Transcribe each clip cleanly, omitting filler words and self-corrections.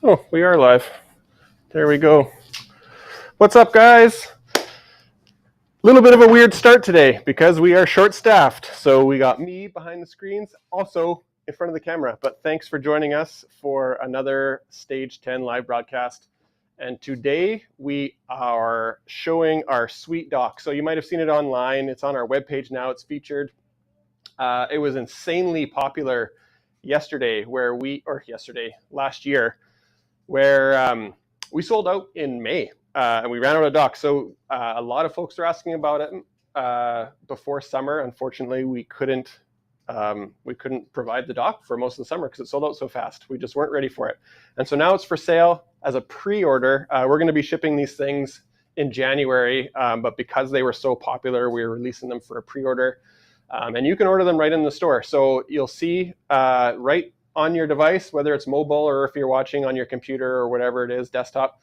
Oh, we are live. There we go. What's up, guys? A little bit of a weird start today because we are short-staffed. So we got me behind the screens, also in front of the camera. But thanks for joining us for another Stage 10 live broadcast. And today we are showing our sweet dock. So you might have seen it online. It's on our webpage now. It's featured. It was insanely popular last year, where we sold out in May and we ran out of dock. So a lot of folks are asking about it before summer. Unfortunately, we couldn't provide the dock for most of the summer because it sold out so fast. We just weren't ready for it. And so now it's for sale as a pre-order. We're going to be shipping these things in January, but because they were so popular, we're releasing them for a pre-order. And you can order them right in the store. So you'll see right on your device, whether it's mobile or if you're watching on your computer or whatever it is, desktop,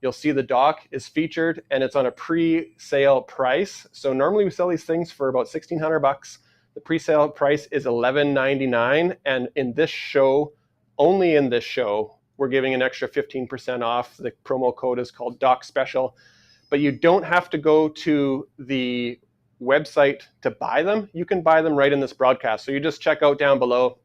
you'll see the dock is featured and it's on a pre-sale price. So normally we sell these things for about $1,600. The pre-sale price is $11.99. And in this show, only in this show, we're giving an extra 15% off. The promo code is called Dock Special. But you don't have to go to the website to buy them. You can buy them right in this broadcast. So you just check out down below.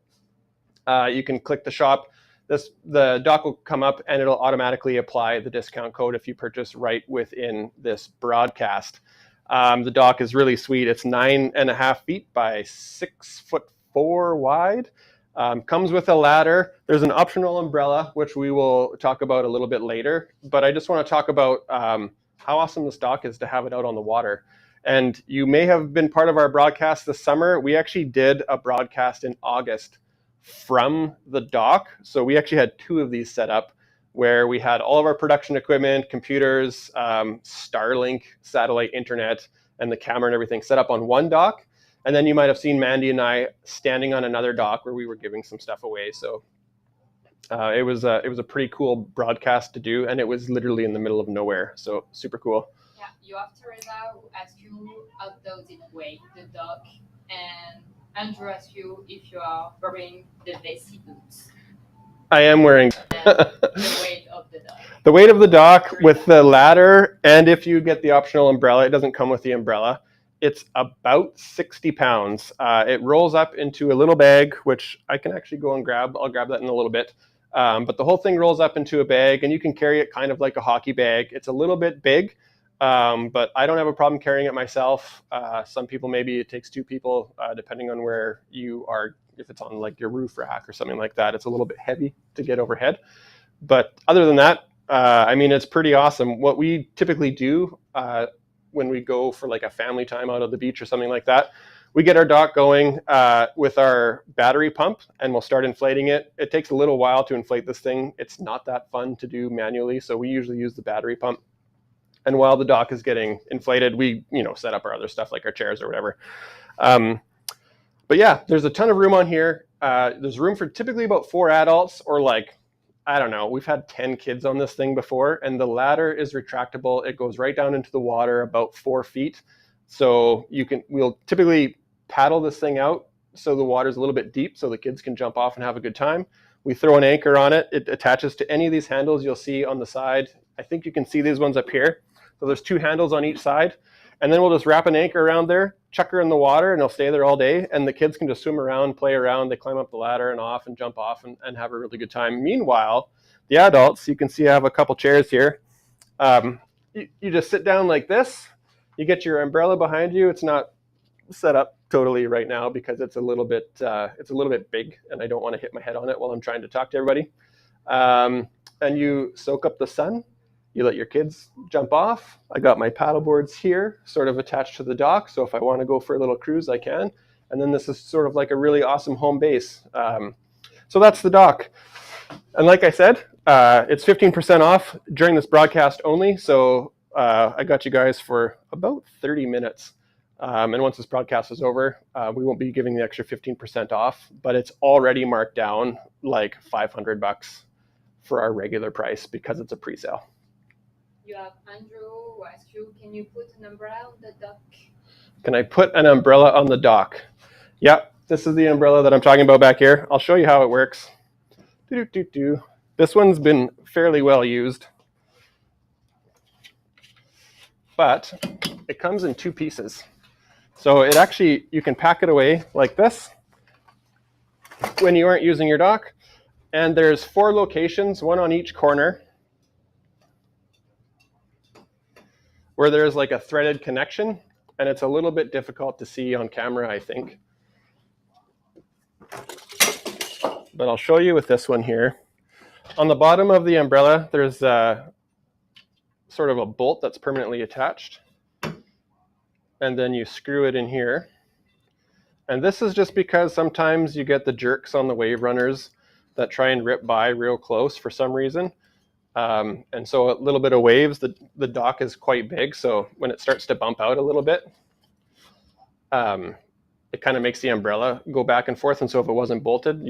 You can click the shop. The dock will come up and it'll automatically apply the discount code if you purchase right within this broadcast. The dock is really sweet. It's 9.5 feet by 6'4" wide. Comes with a ladder. There's an optional umbrella, which we will talk about a little bit later. But I just want to talk about how awesome this dock is to have it out on the water. And you may have been part of our broadcast this summer. We actually did a broadcast in August from the dock. So we actually had 2 of these set up where we had all of our production equipment, computers, Starlink, satellite internet, and the camera and everything set up on one dock. And then you might have seen Mandy and I standing on another dock where we were giving some stuff away. So it was a pretty cool broadcast to do, and it was literally in the middle of nowhere. So super cool. Yeah, you have Teresa who asks you how does it weigh the dock, and Andrew asks you if you are wearing the Vessi boots. I am wearing the weight of the dock. The weight of the dock with the ladder, and if you get the optional umbrella, it doesn't come with the umbrella. It's about 60 pounds. It rolls up into a little bag, which I can actually go and grab. I'll grab that in a little bit. But the whole thing rolls up into a bag, and you can carry it kind of like a hockey bag. It's a little bit big, but I don't have a problem carrying it myself. Some people, maybe it takes 2 people, depending on where you are. If it's on like your roof rack or something like that, it's a little bit heavy to get overhead. But other than that, I mean, it's pretty awesome. What we typically do when we go for like a family time out on the beach or something like that, we get our dock going with our battery pump, and we'll start inflating it. It takes a little while to inflate this thing. It's not that fun to do manually, so we usually use the battery pump. And while the dock is getting inflated, we set up our other stuff like our chairs or whatever. But yeah, there's a ton of room on here. There's room for typically about 4 adults, or like, I don't know, we've had 10 kids on this thing before, and the ladder is retractable. It goes right down into the water about 4 feet. So we'll typically paddle this thing out so the water's a little bit deep so the kids can jump off and have a good time. We throw an anchor on it. It attaches to any of these handles you'll see on the side. I think you can see these ones up here. So there's 2 handles on each side. And then we'll just wrap an anchor around there, chuck her in the water, and it'll stay there all day. And the kids can just swim around, play around. They climb up the ladder and off and jump off and have a really good time. Meanwhile, the adults, you can see I have a couple chairs here. You just sit down like this. You get your umbrella behind you. It's not set up totally right now because it's a little bit big, and I don't want to hit my head on it while I'm trying to talk to everybody. And you soak up the sun. You let your kids jump off. I got my paddleboards here, sort of attached to the dock. So if I want to go for a little cruise, I can. And then this is sort of like a really awesome home base. So that's the dock. And like I said, it's 15% off during this broadcast only. So I got you guys for about 30 minutes. And once this broadcast is over, we won't be giving the extra 15% off, but it's already marked down like $500 for our regular price because it's a pre-sale. You have Andrew who asks you, can you put an umbrella on the dock? Can I put an umbrella on the dock? Yeah, this is the umbrella that I'm talking about back here. I'll show you how it works. This one's been fairly well used, but it comes in 2 pieces. So it actually, you can pack it away like this when you aren't using your dock. And there's 4 locations, 1 on each corner, where there's like a threaded connection, and it's a little bit difficult to see on camera, I think. But I'll show you with this one here. On the bottom of the umbrella, there's sort of a bolt that's permanently attached. And then you screw it in here. And this is just because sometimes you get the jerks on the wave runners that try and rip by real close for some reason. And so a little bit of waves, the dock is quite big. So when it starts to bump out a little bit, it kind of makes the umbrella go back and forth. And so if it wasn't bolted,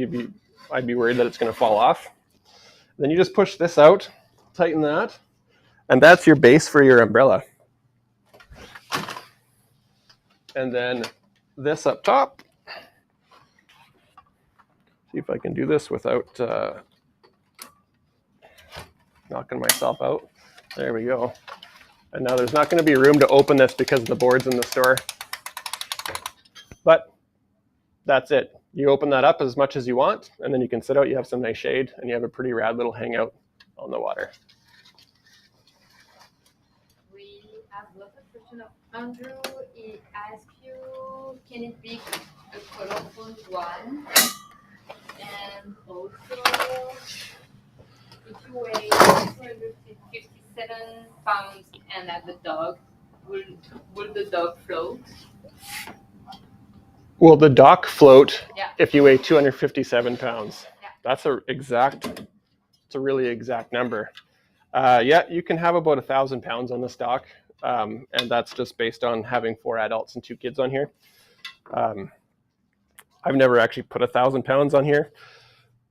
I'd be worried that it's going to fall off. Then you just push this out, tighten that, and that's your base for your umbrella. And then this up top. See if I can do this without knocking myself out. There we go. And now there's not going to be room to open this because of the boards in the store. But that's it. You open that up as much as you want, and then you can sit out, you have some nice shade, and you have a pretty rad little hangout on the water. We have lots of questions. Andrew, he asked you, can it be a colorful one? And also, if you weigh 257 pounds and have a dog, will the dog float? Will the dock float Yeah. if you weigh 257 pounds? Yeah. That's it's a really exact number. Yeah, you can have about 1,000 pounds on this dock. And that's just based on having 4 adults and 2 kids on here. I've never actually put 1,000 pounds on here,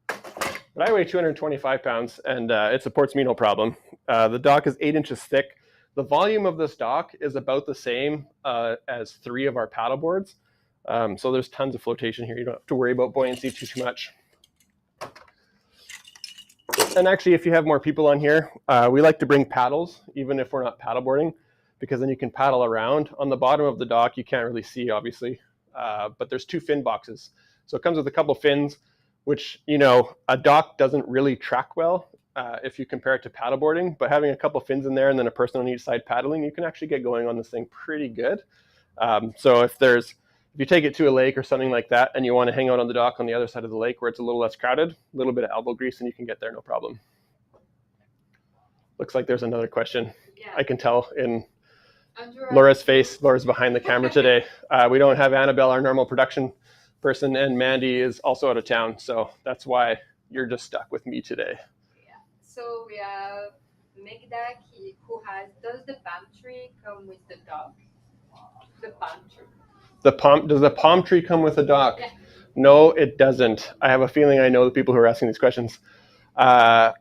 but I weigh 225 pounds, and it supports me no problem. The dock is 8 inches thick. The volume of this dock is about the same as 3 of our paddleboards. So there's tons of flotation here. You don't have to worry about buoyancy too much. And actually, if you have more people on here, we like to bring paddles, even if we're not paddleboarding, because then you can paddle around. On the bottom of the dock, you can't really see, obviously, but there's 2 fin boxes. So it comes with a couple fins, which, you know, a dock doesn't really track well if you compare it to paddleboarding, but having a couple fins in there and then a person on each side paddling, you can actually get going on this thing pretty good. So if you take it to a lake or something like that and you want to hang out on the dock on the other side of the lake where it's a little less crowded, a little bit of elbow grease and you can get there no problem. Looks like there's another question. Yeah. I can tell in Laura's face. Laura's behind the camera today. We don't have Annabelle, our normal production person, and Mandy is also out of town. So that's why you're just stuck with me today. Yeah. So we have Megdak who does the palm tree come with the dock? The palm tree. Does the palm tree come with a dock? Yeah. No, it doesn't. I have a feeling I know the people who are asking these questions. The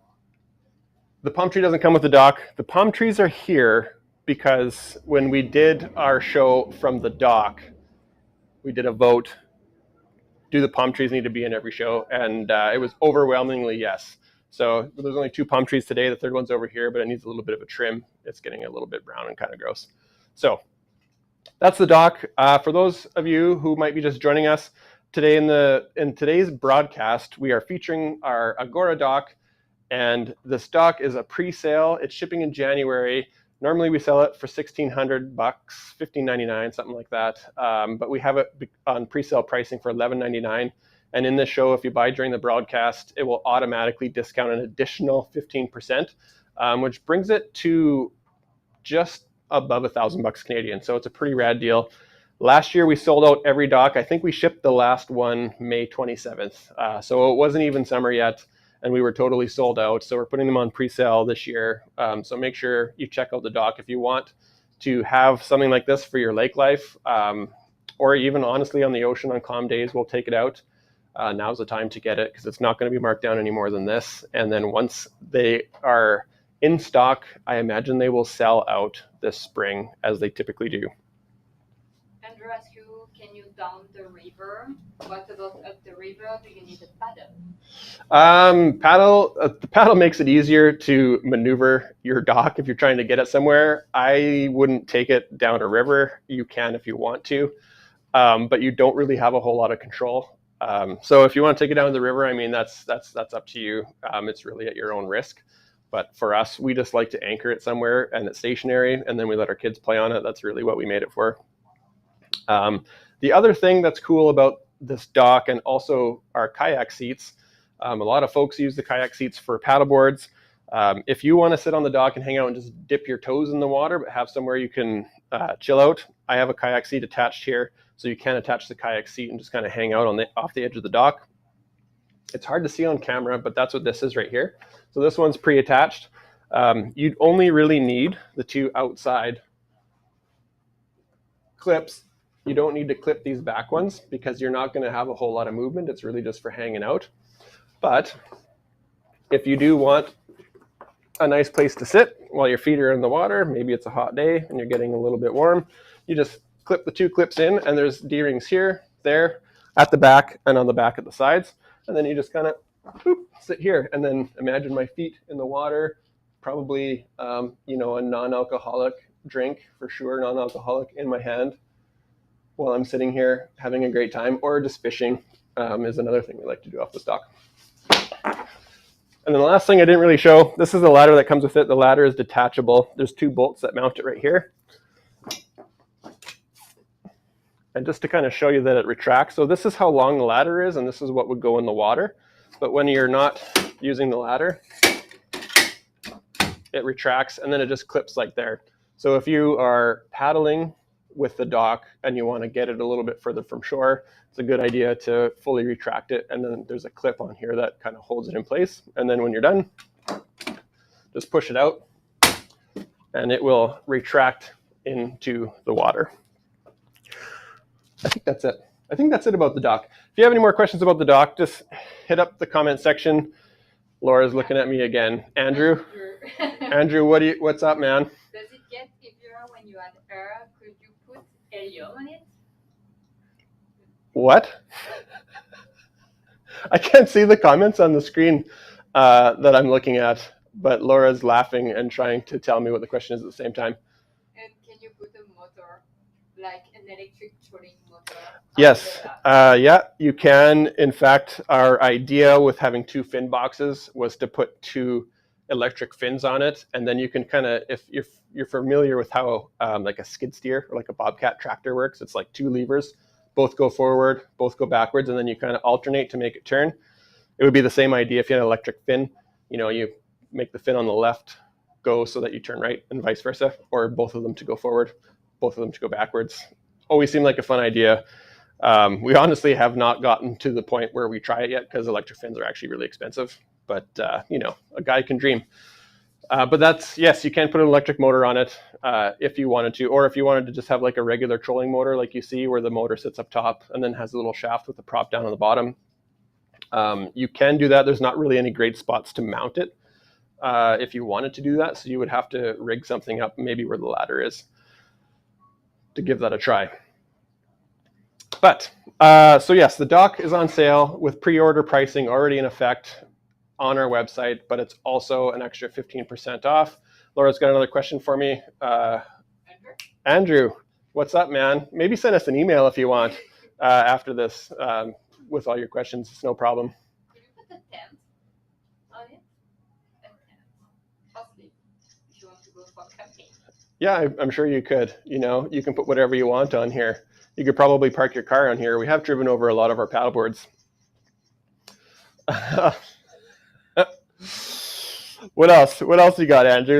palm tree doesn't come with a dock. The palm trees are here because when we did our show from the dock, we did a vote. Do the palm trees need to be in every show? And it was overwhelmingly yes. So there's only 2 palm trees today. The third one's over here, but it needs a little bit of a trim. It's getting a little bit brown and kind of gross. So that's the dock. For those of you who might be just joining us today in today's broadcast, we are featuring our Agora dock, and this dock is a pre-sale. It's shipping in January. Normally we sell it for $1,600, $1,599, something like that. But we have it on pre-sale pricing for $1,199. And in this show, if you buy during the broadcast, it will automatically discount an additional 15%, which brings it to just above $1,000 Canadian. So it's a pretty rad deal. Last year we sold out every dock. I think we shipped the last one May 27th. So it wasn't even summer yet, and we were totally sold out. So we're putting them on pre-sale this year. So make sure you check out the dock if you want to have something like this for your lake life, or even honestly on the ocean on calm days. We'll take it out. Now's the time to get it because it's not going to be marked down any more than this. And then once they are in stock, I imagine they will sell out this spring as they typically do. Andrew asks you, can you down the river? What about up the river? Do you need a paddle? The paddle makes it easier to maneuver your dock if you're trying to get it somewhere. I wouldn't take it down a river. You can if you want to, but you don't really have a whole lot of control. So if you want to take it down the river, I mean, that's up to you. It's really at your own risk. But for us, we just like to anchor it somewhere and it's stationary, and then we let our kids play on it. That's really what we made it for. The other thing that's cool about this dock and also our kayak seats, a lot of folks use the kayak seats for paddleboards. If you want to sit on the dock and hang out and just dip your toes in the water, but have somewhere you can chill out, I have a kayak seat attached here, so you can attach the kayak seat and just kind of hang out off the edge of the dock. It's hard to see on camera, but that's what this is right here. So this one's pre-attached. You'd only really need the two outside clips. You don't need to clip these back ones because you're not going to have a whole lot of movement. It's really just for hanging out. But if you do want a nice place to sit while your feet are in the water, maybe it's a hot day and you're getting a little bit warm, you just clip the two clips in, and there's D-rings here, there, at the back, and on the back at the sides. And then you just kind of sit here, and then imagine my feet in the water, probably a non-alcoholic drink, for sure, non-alcoholic, in my hand while I'm sitting here having a great time, or just fishing is another thing we like to do off the dock. And then the last thing I didn't really show, this is the ladder that comes with it. The ladder is detachable. There's two bolts that mount it right here. And just to kind of show you that it retracts. So this is how long the ladder is, and this is what would go in the water. But when you're not using the ladder, it retracts, and then it just clips like there. So if you are paddling with the dock and you want to get it a little bit further from shore, it's a good idea to fully retract it, and then there's a clip on here that kind of holds it in place. And then when you're done, just push it out and it will retract into the water. I think that's it. I think that's it about the dock. If you have any more questions about the dock, just hit up the comment section. Laura's looking at me again. Andrew, what's up, man? Does it get heavier when you add air? Could you put helium on it? What? I can't see the comments on the screen that I'm looking at, but Laura's laughing and trying to tell me what the question is at the same time. And can you put a motor, like an electric trolling motor? Yes, yeah, you can. In fact, our idea with having two fin boxes was to put two electric fins on it, and then you can kind of, if you're familiar with how like a skid steer or like a bobcat tractor works, it's like two levers, both go forward, both go backwards, and then you kind of alternate to make it turn. It would be the same idea if you had an electric fin. You make the fin on the left go so that you turn right, and vice versa, or both of them to go forward, both of them to go backwards. Always seemed like a fun idea. We honestly have not gotten to the point where we try it yet because electric fins are actually really expensive. But, a guy can dream. But yes, you can put an electric motor on it if you wanted to, or if you wanted to just have like a regular trolling motor like you see where the motor sits up top and then has a little shaft with a prop down on the bottom. You can do that. There's not really any great spots to mount it if you wanted to do that. So you would have to rig something up maybe where the ladder is to give that a try. But, so yes, the dock is on sale with pre-order pricing already in effect on our website, but it's also an extra 15% off. Laura's got another question for me. Andrew, what's up, man? Maybe send us an email if you want after this with all your questions. It's no problem. Can you put a tent on it? A tent. Possibly, if you want to go for camping. Yeah, I'm sure you could. You can put whatever you want on here. You could probably park your car on here. We have driven over a lot of our paddleboards. What else? What else you got, Andrew?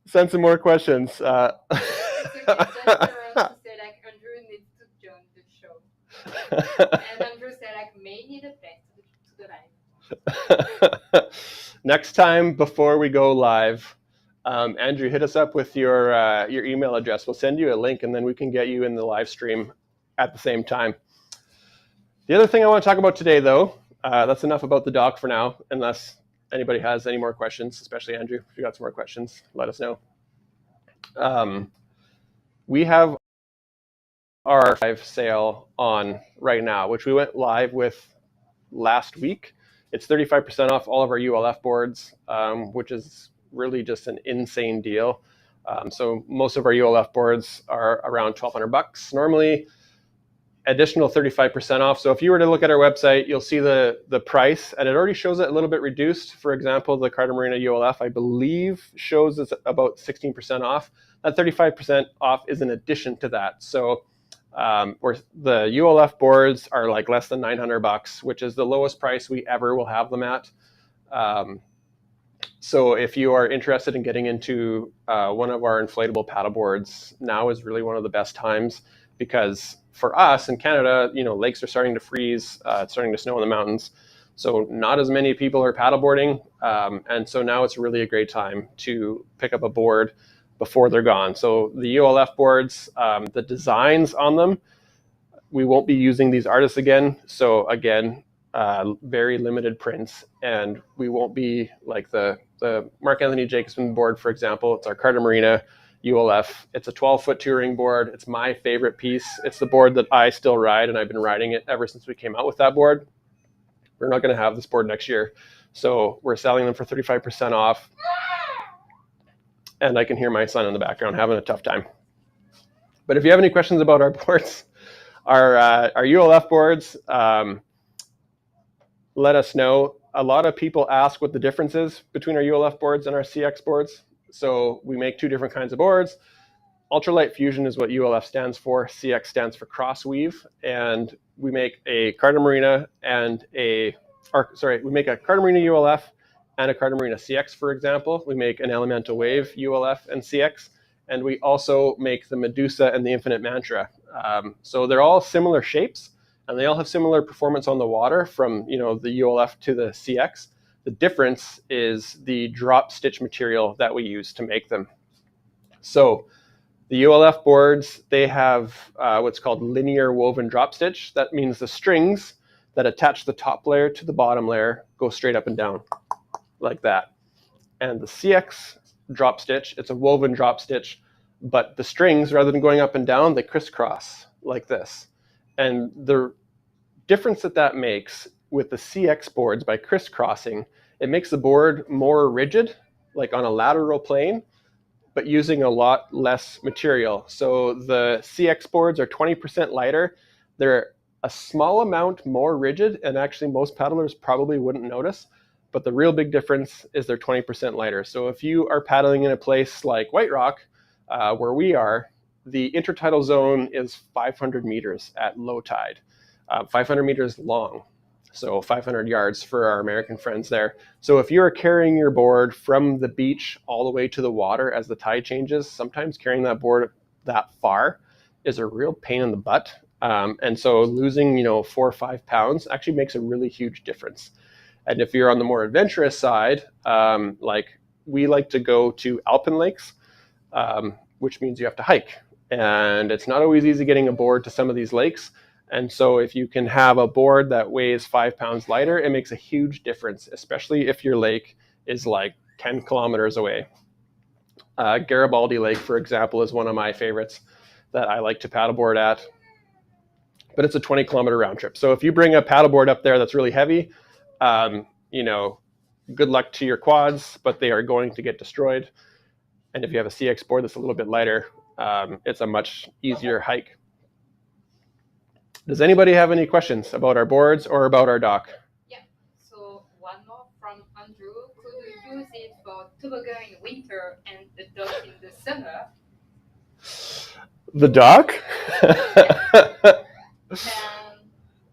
Send some more questions. It's okay, just to say like Andrew needs to join the show. And Andrew said like may need a place to the live. Next time before we go live, Andrew, hit us up with your email address. We'll send you a link, and then we can get you in the live stream at the same time. The other thing I want to talk about today, though, that's enough about the dock for now, unless anybody has any more questions, especially Andrew. If you got some more questions, let us know. We have our live sale on right now, which we went live with last week. It's 35% off all of our ULF boards, which is really just an insane deal. So most of our ULF boards are around $1,200 normally. Additional 35% off. So if you were to look at our website, you'll see the price, and it already shows it a little bit reduced. For example, the Carta Marina ULF, I believe, shows it's about 16% off. That 35% off is in addition to that. So where the ULF boards are like less than $900, which is the lowest price we ever will have them at. So if you are interested in getting into one of our inflatable paddle boards, now is really one of the best times, because for us in Canada, lakes are starting to freeze, it's starting to snow in the mountains. So not as many people are paddleboarding. And so now it's really a great time to pick up a board before they're gone. So the ULF boards, the designs on them, we won't be using these artists again. So again, very limited prints, and we won't be like the Mark Anthony Jacobson board, for example. It's our Carta Marina ULF. It's a 12-foot touring board. It's my favorite piece. It's the board that I still ride, and I've been riding it ever since we came out with that board. We're not going to have this board next year, so we're selling them for 35% off. And I can hear my son in the background having a tough time. But if you have any questions about our boards, our ULF boards, let us know. A lot of people ask what the difference is between our ULF boards and our CX boards. So we make two different kinds of boards. Ultralight Fusion is what ULF stands for. CX stands for cross weave. And we make a Carta Marina we make a Carta Marina ULF and a Carta Marina CX, for example. We make an Elemental Wave ULF and CX. And we also make the Medusa and the Infinite Mantra. So they're all similar shapes, and they all have similar performance on the water from the ULF to the CX. The difference is the drop stitch material that we use to make them. So the ULF boards, they have what's called linear woven drop stitch. That means the strings that attach the top layer to the bottom layer go straight up and down like that. And the CX drop stitch, it's a woven drop stitch, but the strings, rather than going up and down, they crisscross like this. And the difference that makes with the CX boards, by crisscrossing, it makes the board more rigid, like on a lateral plane, but using a lot less material. So the CX boards are 20% lighter. They're a small amount more rigid, and actually most paddlers probably wouldn't notice, but the real big difference is they're 20% lighter. So if you are paddling in a place like White Rock, where we are, the intertidal zone is 500 meters at low tide, 500 meters long, so 500 yards for our American friends there. So if you're carrying your board from the beach all the way to the water as the tide changes, sometimes carrying that board that far is a real pain in the butt. And so losing 4 or 5 pounds actually makes a really huge difference. And if you're on the more adventurous side, like we like to go to alpine lakes, which means you have to hike. And it's not always easy getting a board to some of these lakes. And so if you can have a board that weighs 5 pounds lighter, it makes a huge difference, especially if your lake is like 10 kilometers away. Garibaldi Lake, for example, is one of my favorites that I like to paddleboard at. But it's a 20-kilometer round trip. So if you bring a paddleboard up there that's really heavy, good luck to your quads, but they are going to get destroyed. And if you have a CX board that's a little bit lighter, it's a much easier hike. Does anybody have any questions about our boards or about our dock? Yeah, so one more from Andrew. Could you use it for toboggan in winter and the dock in the summer? The dock?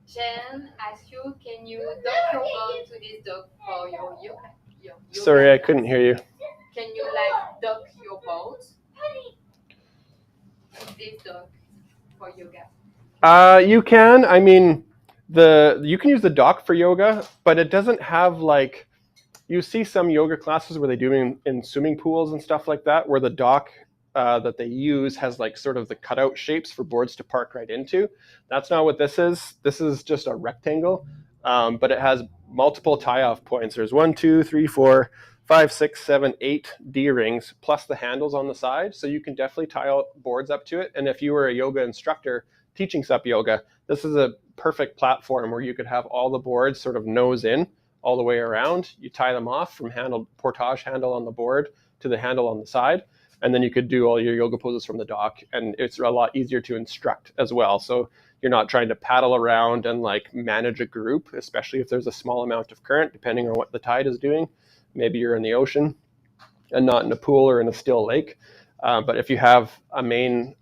Jen asked you, can you dock your board to this dock for your yoga? Sorry, I couldn't hear you. Can you dock your boat to this dock for yoga? You can. I mean, you can use the dock for yoga, but it doesn't have you see some yoga classes where they do in swimming pools and stuff like that, where the dock that they use has sort of the cutout shapes for boards to park right into. That's not what this is. This is just a rectangle, but it has multiple tie-off points. There's 1, 2, 3, 4, 5, 6, 7, 8 D-rings plus the handles on the side. So you can definitely tie out boards up to it. And if you were a yoga instructor, teaching sup yoga, this is a perfect platform where you could have all the boards sort of nose in all the way around. You tie them off from portage handle on the board to the handle on the side, and then you could do all your yoga poses from the dock, and it's a lot easier to instruct as well. So you're not trying to paddle around and like manage a group, especially if there's a small amount of current, depending on what the tide is doing. Maybe you're in the ocean and not in a pool or in a still lake. But if you have a main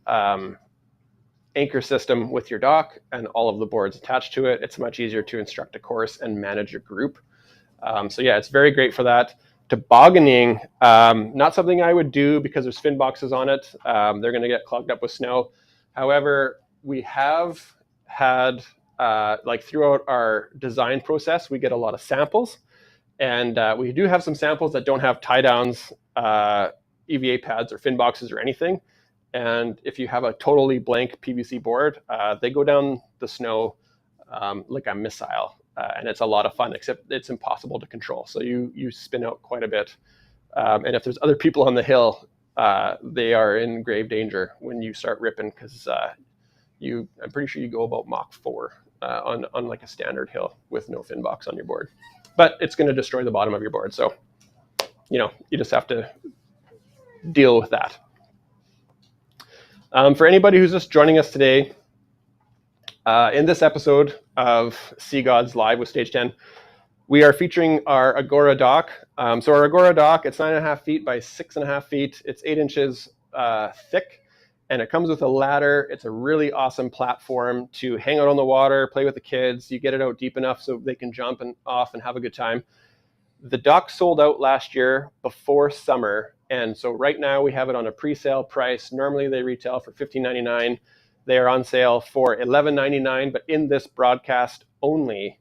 anchor system with your dock and all of the boards attached to it, it's much easier to instruct a course and manage your group. So yeah, it's very great for that. Tobogganing, not something I would do because there's fin boxes on it. They're going to get clogged up with snow. However, we have had, like throughout our design process, we get a lot of samples. And we do have some samples that don't have tie downs, EVA pads or fin boxes or anything. And if you have a totally blank PVC board, they go down the snow like a missile. And it's a lot of fun, except it's impossible to control. So you spin out quite a bit. And if there's other people on the hill, they are in grave danger when you start ripping, because I'm pretty sure you go about Mach 4 on like a standard hill with no fin box on your board. But it's going to destroy the bottom of your board. So, you just have to deal with that. For anybody who's just joining us today, in this episode of Sea Gods Live with Stage 10, we are featuring our Agora dock. So our Agora dock, it's 9.5 feet by 6.5 feet. It's 8 inches thick, and it comes with a ladder. It's a really awesome platform to hang out on the water, play with the kids. You get it out deep enough so they can jump off and have a good time. The dock sold out last year before summer, and so right now we have it on a pre-sale price. Normally they retail for $15.99. They are on sale for $11.99, but in this broadcast only,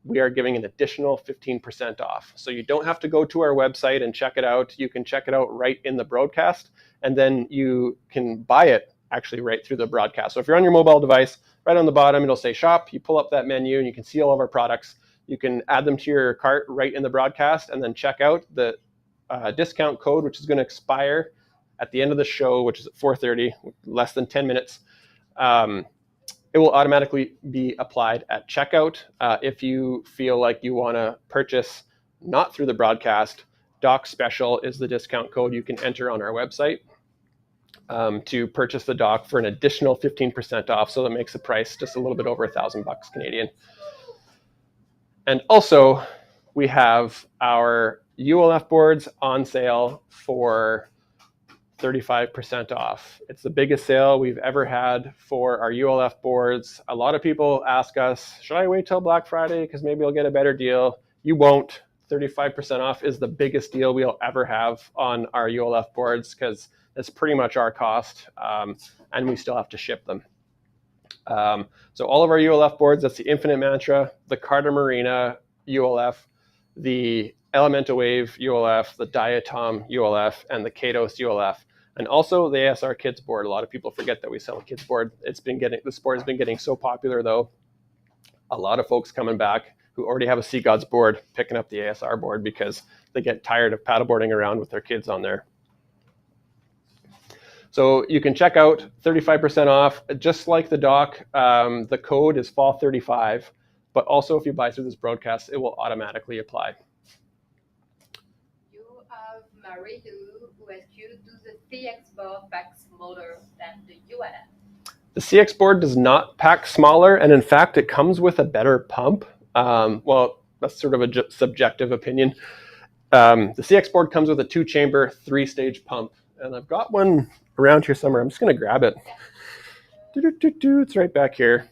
we are giving an additional 15% off. So you don't have to go to our website and check it out. You can check it out right in the broadcast, and then you can buy it actually right through the broadcast. So if you're on your mobile device, right on the bottom, it'll say shop. You pull up that menu and you can see all of our products. You can add them to your cart right in the broadcast and then check out the discount code, which is going to expire at the end of the show, which is at 4:30, less than 10 minutes. It will automatically be applied at checkout. If you feel like you want to purchase not through the broadcast, Dock Special is the discount code you can enter on our website to purchase the dock for an additional 15% off. So that makes the price just a little bit over $1,000 Canadian. And also, we have our ULF boards on sale for 35% off. It's the biggest sale we've ever had for our ULF boards. A lot of people ask us, should I wait till Black Friday because maybe I'll get a better deal? You won't. 35% off is the biggest deal we'll ever have on our ULF boards because it's pretty much our cost, and we still have to ship them. So all of our ULF boards, that's the Infinite Mantra, the Carter Marina ULF, the Elemental Wave ULF, the Diatom ULF, and the Katos ULF. And also the ASR Kids board. A lot of people forget that we sell a kids board. The sport has been getting so popular though. A lot of folks coming back who already have a Sea Gods board, picking up the ASR board because they get tired of paddleboarding around with their kids on there. So you can check out 35% off, just like the dock. The code is fall35, but also if you buy through this broadcast, it will automatically apply. You have Marie who asked you, do the CX board pack smaller than the ULF? The CX board does not pack smaller, and in fact, it comes with a better pump. Well, that's sort of a subjective opinion. The CX board comes with a 2-chamber, 3-stage pump, and I've got one around here somewhere. I'm just going to grab it. It's right back here.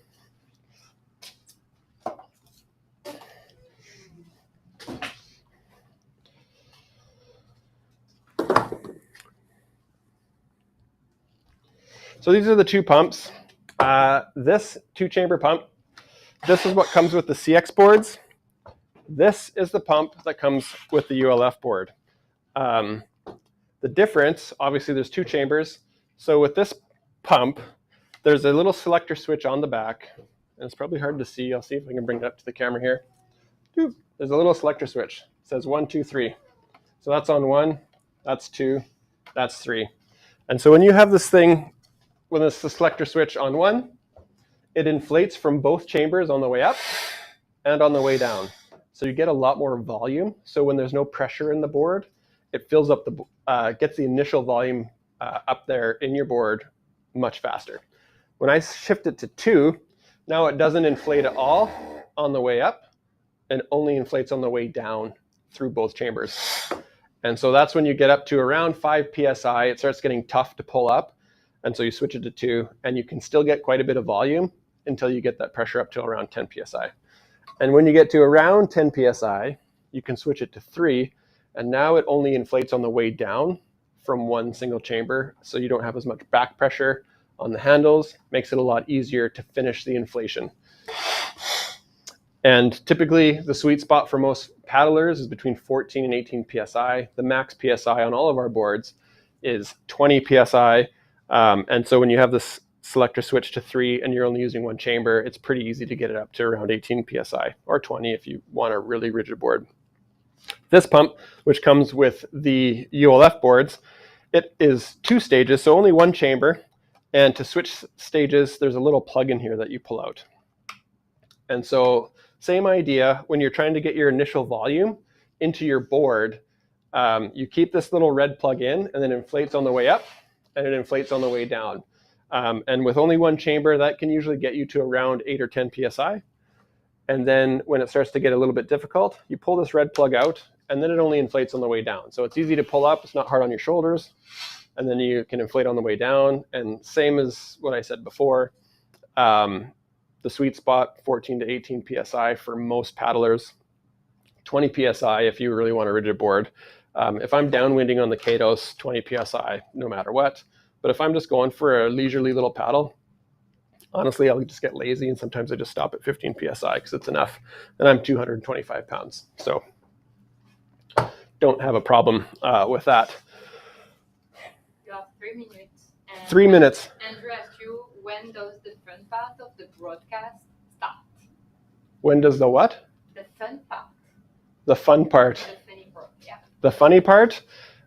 So these are the 2 pumps. This 2-chamber pump, this is what comes with the CX boards. This is the pump that comes with the ULF board. The difference, obviously there's 2 chambers. So with this pump, there's a little selector switch on the back. And it's probably hard to see. I'll see if I can bring it up to the camera here. There's a little selector switch. It says 1, 2, 3. So that's on 1, that's 2, that's 3. And so when you have this thing, when it's the selector switch on 1, it inflates from both chambers on the way up and on the way down. So you get a lot more volume. So when there's no pressure in the board, it fills up gets the initial volume up there in your board much faster. When I shift it to 2, now it doesn't inflate at all on the way up and only inflates on the way down through both chambers. And so that's when you get up to around 5 PSI, it starts getting tough to pull up. And so you switch it to 2, and you can still get quite a bit of volume until you get that pressure up to around 10 PSI. And when you get to around 10 PSI, you can switch it to 3, and now it only inflates on the way down from one single chamber, so you don't have as much back pressure on the handles, makes it a lot easier to finish the inflation. And typically the sweet spot for most paddlers is between 14 and 18 PSI. The max PSI on all of our boards is 20 PSI. And so when you have this selector switch to 3 and you're only using one chamber, it's pretty easy to get it up to around 18 PSI or 20 if you want a really rigid board. This pump, which comes with the ULF boards, it is 2 stages, so only one chamber. And to switch stages, there's a little plug in here that you pull out. And so same idea, when you're trying to get your initial volume into your board, you keep this little red plug in, and then it inflates on the way up and it inflates on the way down. And with only one chamber, that can usually get you to around 8 or 10 PSI. And then when it starts to get a little bit difficult, you pull this red plug out, and then it only inflates on the way down. So it's easy to pull up, it's not hard on your shoulders, and then you can inflate on the way down. And same as what I said before, the sweet spot, 14 to 18 PSI for most paddlers, 20 PSI if you really want a rigid board. If I'm downwinding on the Kados, 20 PSI no matter what. But if I'm just going for a leisurely little paddle, honestly, I'll just get lazy, and sometimes I just stop at 15 PSI because it's enough. And I'm 225 pounds, so don't have a problem with that. You have 3 minutes. And 3 minutes. Andrew asked you, when does the fun part of the broadcast start? When does the what? The fun part. The fun part. The funny part, yeah. The funny part?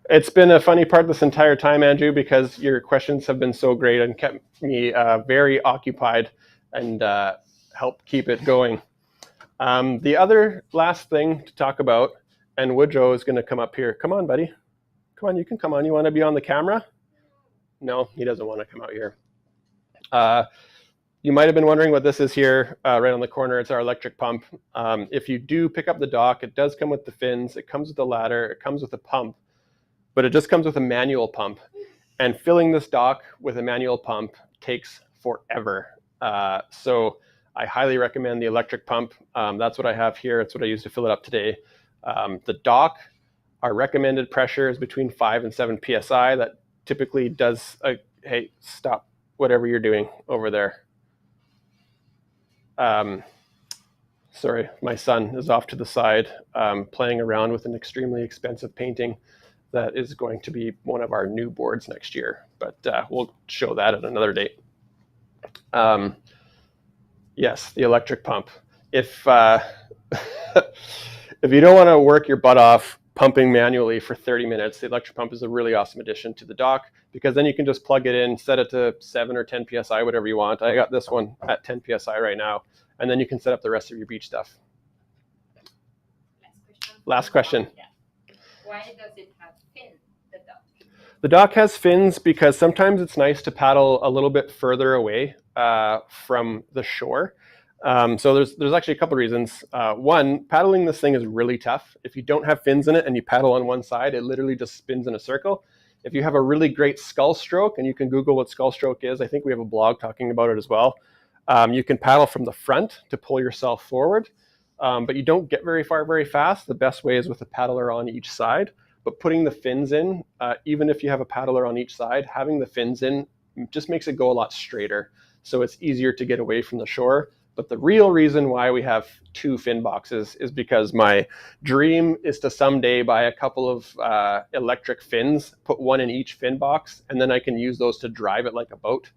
It's been a funny part this entire time, Andrew, because your questions have been so great and kept me very occupied and helped keep it going. The other last thing to talk about, and Woodrow is going to come up here. Come on, buddy. Come on, you can come on. You want to be on the camera? No, he doesn't want to come out here. You might have been wondering what this is here, right on the corner. It's our electric pump. If you do pick up the dock, it does come with the fins. It comes with the ladder. It comes with a pump. But it just comes with a manual pump. And filling this dock with a manual pump takes forever. So I highly recommend the electric pump. That's what I have here. It's what I use to fill it up today. The dock, our recommended pressure is between 5 and 7 PSI. That typically does, hey, stop whatever you're doing over there. Sorry, my son is off to the side playing around with an extremely expensive painting that is going to be one of our new boards next year, but we'll show that at another date. Yes, the electric pump. If if you don't want to work your butt off pumping manually for 30 minutes, the electric pump is a really awesome addition to the dock, because then you can just plug it in, set it to 7 or 10 PSI, whatever you want. I got this one at 10 PSI right now, and then you can set up the rest of your beach stuff. Last question. Yeah. Why does it have fins, the dock? The dock has fins because sometimes it's nice to paddle a little bit further away from the shore. So there's actually a couple reasons. One, paddling this thing is really tough. If you don't have fins in it and you paddle on one side, it literally just spins in a circle. If you have a really great scull stroke, and you can Google what scull stroke is, I think we have a blog talking about it as well. You can paddle from the front to pull yourself forward, but you don't get very far very fast. The best way is with a paddler on each side. But putting the fins in, even if you have a paddler on each side, having the fins in just makes it go a lot straighter. So it's easier to get away from the shore. But the real reason why we have 2 fin boxes is because my dream is to someday buy a couple of electric fins, put one in each fin box, and then I can use those to drive it like a boat.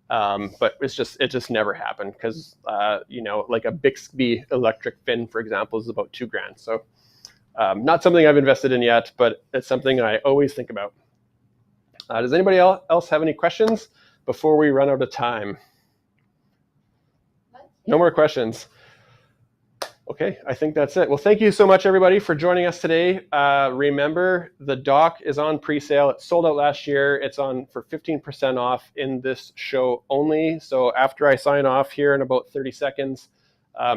But it just never happened because, like a Bixby electric fin, for example, is about $2,000. So not something I've invested in yet, but it's something I always think about. Does anybody else have any questions before we run out of time? No more questions. Okay, I think that's it. Well, thank you so much, everybody, for joining us today. Remember, the dock is on pre-sale. It sold out last year. It's on for 15% off in this show only. So after I sign off here in about 30 seconds,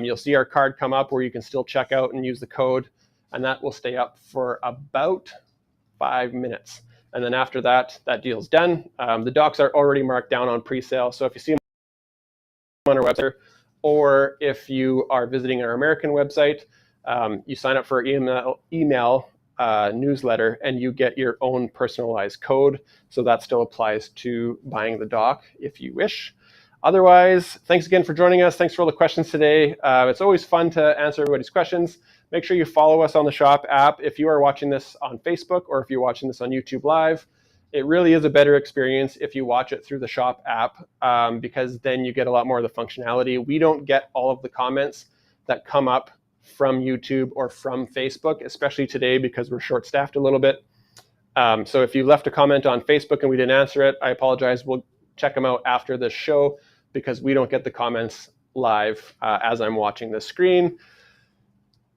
you'll see our card come up where you can still check out and use the code. And that will stay up for about 5 minutes. And then after that, that deal's done. The docks are already marked down on pre-sale. So if you see them on our website, or if you are visiting our American website, you sign up for our email newsletter and you get your own personalized code. So that still applies to buying the dock if you wish. Otherwise, thanks again for joining us. Thanks for all the questions today. It's always fun to answer everybody's questions. Make sure you follow us on the Shop app. If you are watching this on Facebook or if you're watching this on YouTube Live, it really is a better experience if you watch it through the Shop app, because then you get a lot more of the functionality. We don't get all of the comments that come up from YouTube or from Facebook, especially today because we're short-staffed a little bit. So if you left a comment on Facebook and we didn't answer it, I apologize. We'll check them out after this show because we don't get the comments live as I'm watching the screen.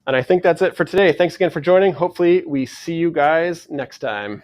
And I think that's it for today. Thanks again for joining. Hopefully we see you guys next time.